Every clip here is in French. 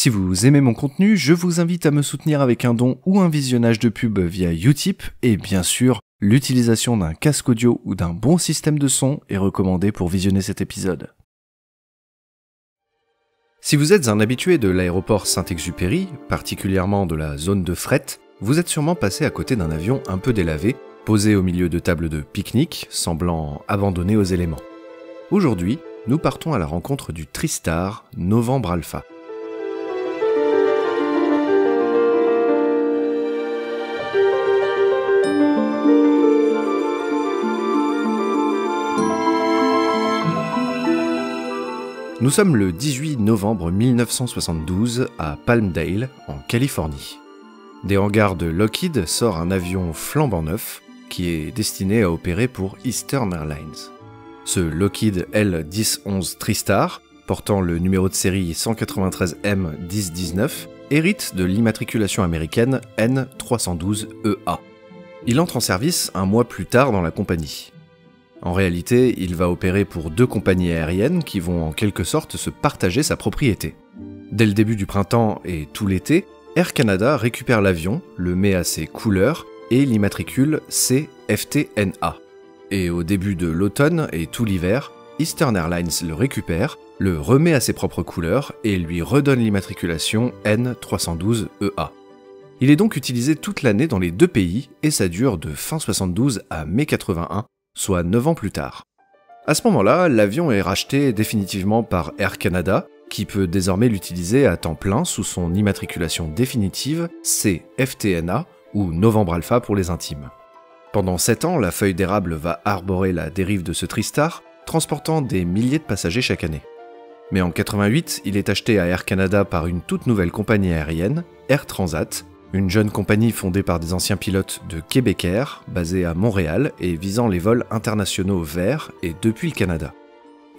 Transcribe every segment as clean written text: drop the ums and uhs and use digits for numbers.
Si vous aimez mon contenu, je vous invite à me soutenir avec un don ou un visionnage de pub via Utip, et bien sûr, l'utilisation d'un casque audio ou d'un bon système de son est recommandée pour visionner cet épisode. Si vous êtes un habitué de l'aéroport Saint-Exupéry, particulièrement de la zone de fret, vous êtes sûrement passé à côté d'un avion un peu délavé, posé au milieu de tables de pique-nique, semblant abandonné aux éléments. Aujourd'hui, nous partons à la rencontre du TriStar Novembre Alpha. Nous sommes le 18 novembre 1972 à Palmdale, en Californie. Des hangars de Lockheed sort un avion flambant neuf qui est destiné à opérer pour Eastern Airlines. Ce Lockheed L-1011 TriStar, portant le numéro de série 193M1019, hérite de l'immatriculation américaine N312EA. Il entre en service un mois plus tard dans la compagnie. En réalité, il va opérer pour deux compagnies aériennes qui vont en quelque sorte se partager sa propriété. Dès le début du printemps et tout l'été, Air Canada récupère l'avion, le met à ses couleurs et l'immatricule CFTNA. Et au début de l'automne et tout l'hiver, Eastern Airlines le récupère, le remet à ses propres couleurs et lui redonne l'immatriculation N312EA. Il est donc utilisé toute l'année dans les deux pays et ça dure de fin 72 à mai 81, soit 9 ans plus tard. À ce moment-là, l'avion est racheté définitivement par Air Canada, qui peut désormais l'utiliser à temps plein sous son immatriculation définitive CFTNA ou Novembre Alpha pour les intimes. Pendant 7 ans, la feuille d'érable va arborer la dérive de ce TriStar, transportant des milliers de passagers chaque année. Mais en 88, il est acheté à Air Canada par une toute nouvelle compagnie aérienne, Air Transat, une jeune compagnie fondée par des anciens pilotes de Québec Air, basée à Montréal et visant les vols internationaux vers et depuis le Canada.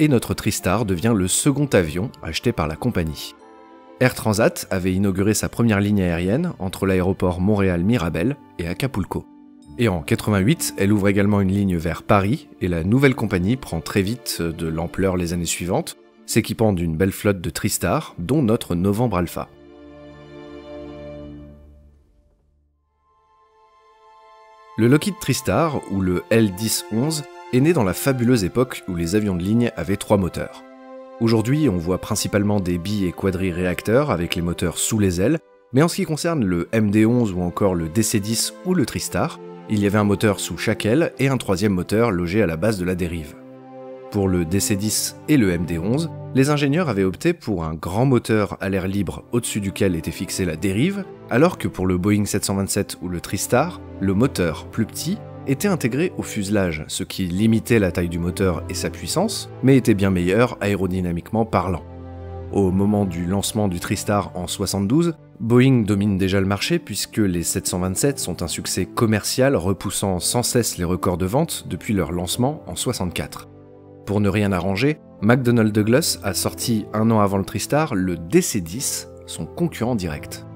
Et notre TriStar devient le second avion acheté par la compagnie. Air Transat avait inauguré sa première ligne aérienne entre l'aéroport Montréal-Mirabel et Acapulco. Et en 88, elle ouvre également une ligne vers Paris et la nouvelle compagnie prend très vite de l'ampleur les années suivantes, s'équipant d'une belle flotte de TriStar, dont notre Novembre Alpha. Le Lockheed TriStar, ou le L-1011, est né dans la fabuleuse époque où les avions de ligne avaient 3 moteurs. Aujourd'hui, on voit principalement des bi- et quadri-réacteurs avec les moteurs sous les ailes, mais en ce qui concerne le MD-11 ou encore le DC-10 ou le TriStar, il y avait un moteur sous chaque aile et un troisième moteur logé à la base de la dérive. Pour le DC-10 et le MD-11, les ingénieurs avaient opté pour un grand moteur à l'air libre au-dessus duquel était fixée la dérive, alors que pour le Boeing 727 ou le TriStar, le moteur, plus petit, était intégré au fuselage, ce qui limitait la taille du moteur et sa puissance, mais était bien meilleur aérodynamiquement parlant. Au moment du lancement du TriStar en 72, Boeing domine déjà le marché puisque les 727 sont un succès commercial repoussant sans cesse les records de vente depuis leur lancement en 64. Pour ne rien arranger, McDonnell Douglas a sorti un an avant le TriStar le DC-10, son concurrent direct.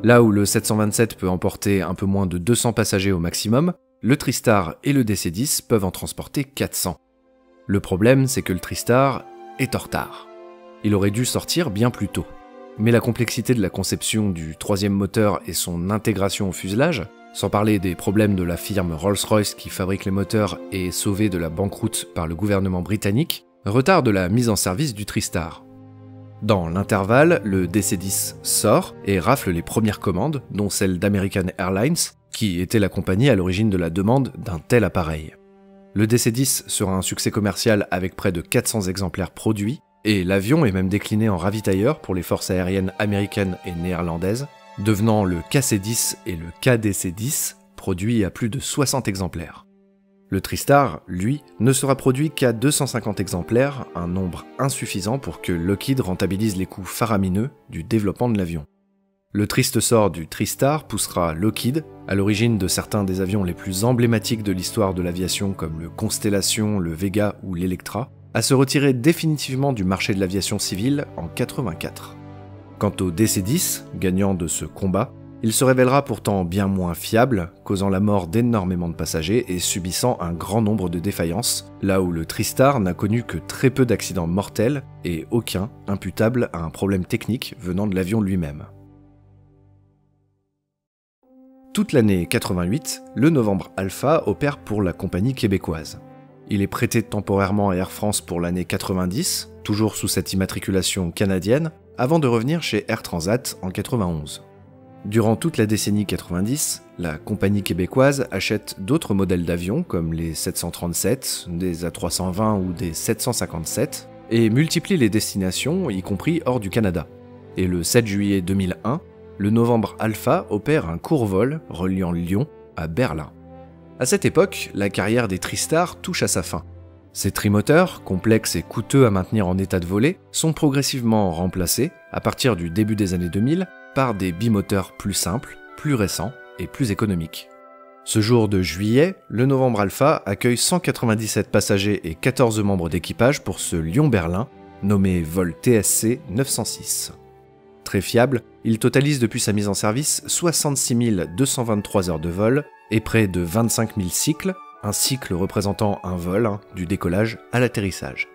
Là où le 727 peut emporter un peu moins de 200 passagers au maximum, le TriStar et le DC-10 peuvent en transporter 400. Le problème, c'est que le TriStar est en retard. Il aurait dû sortir bien plus tôt. Mais la complexité de la conception du troisième moteur et son intégration au fuselage, sans parler des problèmes de la firme Rolls-Royce qui fabrique les moteurs et est sauvée de la banqueroute par le gouvernement britannique, retardent la mise en service du TriStar. Dans l'intervalle, le DC-10 sort et rafle les premières commandes, dont celle d'American Airlines, qui était la compagnie à l'origine de la demande d'un tel appareil. Le DC-10 sera un succès commercial avec près de 400 exemplaires produits, et l'avion est même décliné en ravitailleur pour les forces aériennes américaines et néerlandaises, devenant le KC-10 et le KDC-10, produits à plus de 60 exemplaires. Le TriStar, lui, ne sera produit qu'à 250 exemplaires, un nombre insuffisant pour que Lockheed rentabilise les coûts faramineux du développement de l'avion. Le triste sort du TriStar poussera Lockheed, à l'origine de certains des avions les plus emblématiques de l'histoire de l'aviation comme le Constellation, le Vega ou l'Electra, à se retirer définitivement du marché de l'aviation civile en 84. Quant au DC-10, gagnant de ce combat, Il se révélera pourtant bien moins fiable, causant la mort d'énormément de passagers et subissant un grand nombre de défaillances, là où le TriStar n'a connu que très peu d'accidents mortels et aucun imputable à un problème technique venant de l'avion lui-même. Toute l'année 88, le Novembre Alpha opère pour la compagnie québécoise. Il est prêté temporairement à Air France pour l'année 90, toujours sous cette immatriculation canadienne, avant de revenir chez Air Transat en 91. Durant toute la décennie 90, la compagnie québécoise achète d'autres modèles d'avions comme les 737, des A320 ou des 757 et multiplie les destinations, y compris hors du Canada. Et le 7 juillet 2001, le Novembre Alpha opère un court vol reliant Lyon à Berlin. À cette époque, la carrière des TriStar touche à sa fin. Ces trimoteurs, complexes et coûteux à maintenir en état de voler, sont progressivement remplacés, à partir du début des années 2000, par des bimoteurs plus simples, plus récents et plus économiques. Ce jour de juillet, le Novembre Alpha accueille 197 passagers et 14 membres d'équipage pour ce Lyon-Berlin, nommé vol TSC 906. Très fiable, il totalise depuis sa mise en service 66 223 heures de vol et près de 25 000 cycles, un cycle représentant un vol, du décollage à l'atterrissage.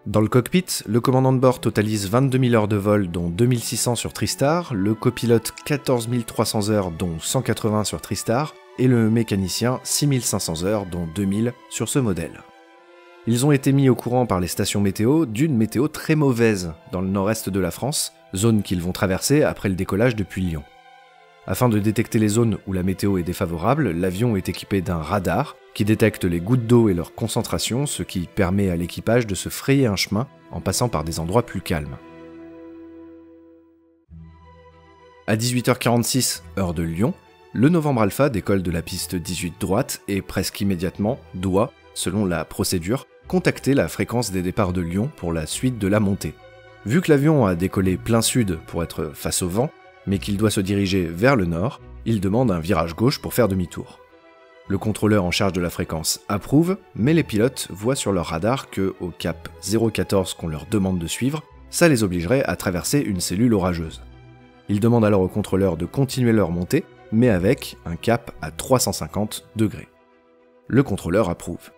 Dans le cockpit, le commandant de bord totalise 22 000 heures de vol dont 2600 sur TriStar, le copilote 14 300 heures dont 180 sur TriStar et le mécanicien 6 500 heures dont 2000 sur ce modèle. Ils ont été mis au courant par les stations météo d'une météo très mauvaise dans le nord-est de la France, zone qu'ils vont traverser après le décollage depuis Lyon. Afin de détecter les zones où la météo est défavorable, l'avion est équipé d'un radar qui détecte les gouttes d'eau et leur concentration, ce qui permet à l'équipage de se frayer un chemin en passant par des endroits plus calmes. À 18h46, heure de Lyon, le Novembre Alpha décolle de la piste 18 droite et presque immédiatement doit, selon la procédure, contacter la fréquence des départs de Lyon pour la suite de la montée. Vu que l'avion a décollé plein sud pour être face au vent, mais qu'il doit se diriger vers le nord, il demande un virage gauche pour faire demi-tour. Le contrôleur en charge de la fréquence approuve, mais les pilotes voient sur leur radar que, au cap 014 qu'on leur demande de suivre, ça les obligerait à traverser une cellule orageuse. Ils demandent alors au contrôleur de continuer leur montée, mais avec un cap à 350 degrés. Le contrôleur approuve.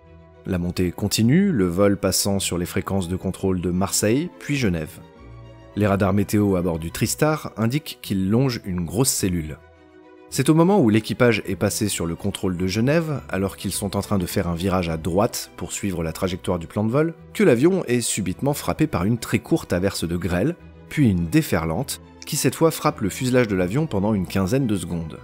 La montée continue, le vol passant sur les fréquences de contrôle de Marseille, puis Genève. Les radars météo à bord du TriStar indiquent qu'il longe une grosse cellule. C'est au moment où l'équipage est passé sur le contrôle de Genève, alors qu'ils sont en train de faire un virage à droite pour suivre la trajectoire du plan de vol, que l'avion est subitement frappé par une très courte averse de grêle, puis une déferlante, qui cette fois frappe le fuselage de l'avion pendant une quinzaine de secondes.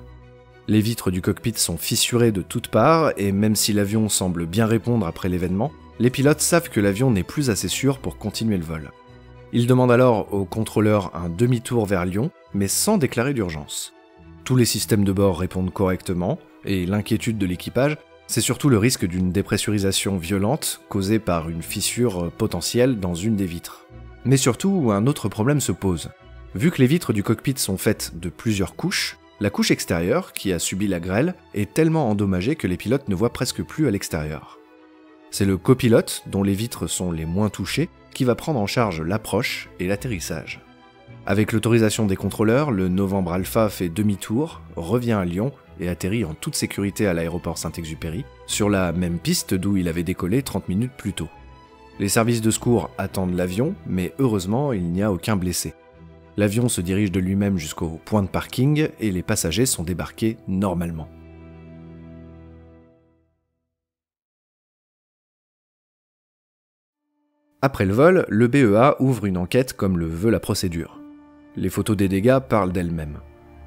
Les vitres du cockpit sont fissurées de toutes parts, et même si l'avion semble bien répondre après l'événement, les pilotes savent que l'avion n'est plus assez sûr pour continuer le vol. Ils demandent alors au contrôleur un demi-tour vers Lyon, mais sans déclarer d'urgence. Tous les systèmes de bord répondent correctement, et l'inquiétude de l'équipage, c'est surtout le risque d'une dépressurisation violente causée par une fissure potentielle dans une des vitres. Mais surtout, un autre problème se pose. Vu que les vitres du cockpit sont faites de plusieurs couches, la couche extérieure, qui a subi la grêle, est tellement endommagée que les pilotes ne voient presque plus à l'extérieur. C'est le copilote, dont les vitres sont les moins touchées, qui va prendre en charge l'approche et l'atterrissage. Avec l'autorisation des contrôleurs, le Novembre Alpha fait demi-tour, revient à Lyon et atterrit en toute sécurité à l'aéroport Saint-Exupéry, sur la même piste d'où il avait décollé 30 minutes plus tôt. Les services de secours attendent l'avion, mais heureusement, il n'y a aucun blessé. L'avion se dirige de lui-même jusqu'au point de parking et les passagers sont débarqués normalement. Après le vol, le BEA ouvre une enquête comme le veut la procédure. Les photos des dégâts parlent d'elles-mêmes.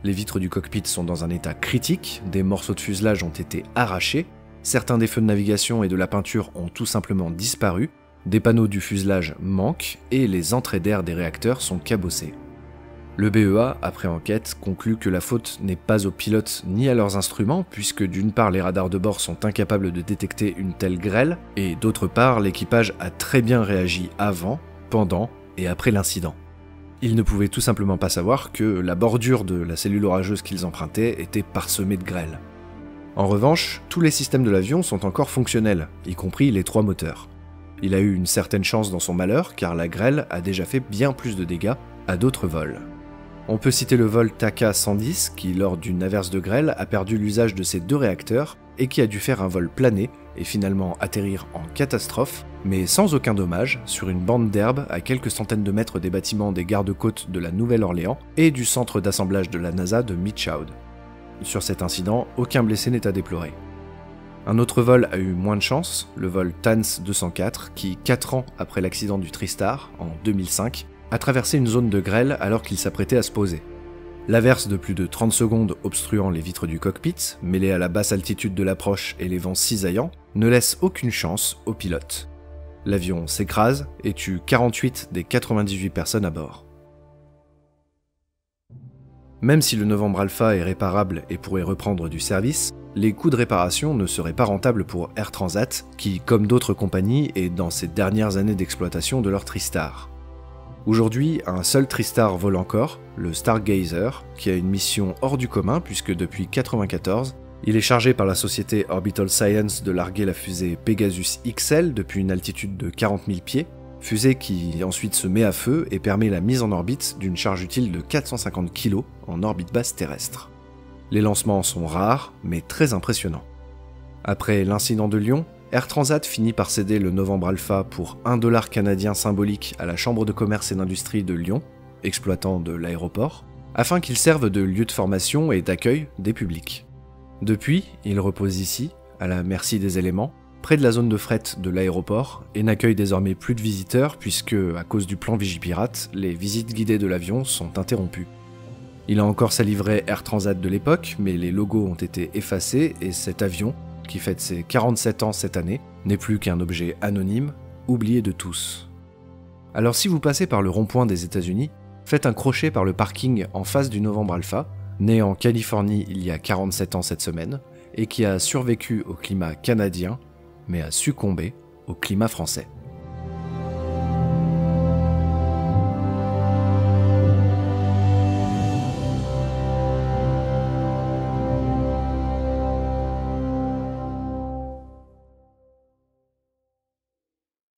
Les vitres du cockpit sont dans un état critique, des morceaux de fuselage ont été arrachés, certains des feux de navigation et de la peinture ont tout simplement disparu, des panneaux du fuselage manquent et les entrées d'air des réacteurs sont cabossées. Le BEA, après enquête, conclut que la faute n'est pas aux pilotes ni à leurs instruments, puisque d'une part les radars de bord sont incapables de détecter une telle grêle, et d'autre part l'équipage a très bien réagi avant, pendant et après l'incident. Ils ne pouvaient tout simplement pas savoir que la bordure de la cellule orageuse qu'ils empruntaient était parsemée de grêle. En revanche, tous les systèmes de l'avion sont encore fonctionnels, y compris les 3 moteurs. Il a eu une certaine chance dans son malheur, car la grêle a déjà fait bien plus de dégâts à d'autres vols. On peut citer le vol TACA-110 qui, lors d'une averse de grêle, a perdu l'usage de ses 2 réacteurs et qui a dû faire un vol plané et finalement atterrir en catastrophe, mais sans aucun dommage, sur une bande d'herbe à quelques centaines de mètres des bâtiments des gardes-côtes de la Nouvelle-Orléans et du centre d'assemblage de la NASA de Midshawd. Sur cet incident, aucun blessé n'est à déplorer. Un autre vol a eu moins de chance, le vol TANS 204, qui, 4 ans après l'accident du TriStar, en 2005, a traversé une zone de grêle alors qu'il s'apprêtait à se poser. L'averse de plus de 30 secondes obstruant les vitres du cockpit, mêlée à la basse altitude de l'approche et les vents cisaillants, ne laisse aucune chance au pilote. L'avion s'écrase et tue 48 des 98 personnes à bord. Même si le Novembre Alpha est réparable et pourrait reprendre du service, les coûts de réparation ne seraient pas rentables pour Air Transat, qui, comme d'autres compagnies, est dans ses dernières années d'exploitation de leur TriStar. Aujourd'hui, un seul TriStar vole encore, le Stargazer, qui a une mission hors du commun puisque depuis 1994, il est chargé par la société Orbital Science de larguer la fusée Pegasus XL depuis une altitude de 40 000 pieds, fusée qui ensuite se met à feu et permet la mise en orbite d'une charge utile de 450 kg en orbite basse terrestre. Les lancements sont rares, mais très impressionnants. Après l'incident de Lyon, Air Transat finit par céder le Novembre Alpha pour $1 canadien symbolique à la Chambre de commerce et d'industrie de Lyon, exploitant de l'aéroport, afin qu'il serve de lieu de formation et d'accueil des publics. Depuis, il repose ici, à la merci des éléments, près de la zone de fret de l'aéroport, et n'accueille désormais plus de visiteurs puisque, à cause du plan Vigipirate, les visites guidées de l'avion sont interrompues. Il a encore sa livrée Air Transat de l'époque, mais les logos ont été effacés et cet avion, qui fête ses 47 ans cette année, n'est plus qu'un objet anonyme, oublié de tous. Alors si vous passez par le rond-point des États-Unis, faites un crochet par le parking en face du Novembre Alpha, né en Californie il y a 47 ans cette semaine, et qui a survécu au climat canadien, mais a succombé au climat français.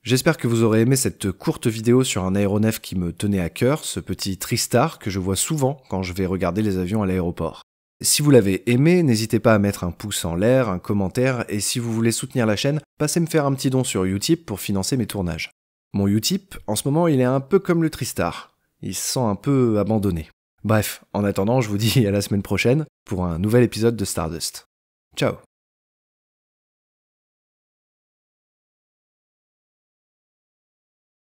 J'espère que vous aurez aimé cette courte vidéo sur un aéronef qui me tenait à cœur, ce petit TriStar que je vois souvent quand je vais regarder les avions à l'aéroport. Si vous l'avez aimé, n'hésitez pas à mettre un pouce en l'air, un commentaire, et si vous voulez soutenir la chaîne, passez me faire un petit don sur Utip pour financer mes tournages. Mon Utip, en ce moment, il est un peu comme le TriStar. Il se sent un peu abandonné. Bref, en attendant, je vous dis à la semaine prochaine pour un nouvel épisode de Stardust. Ciao.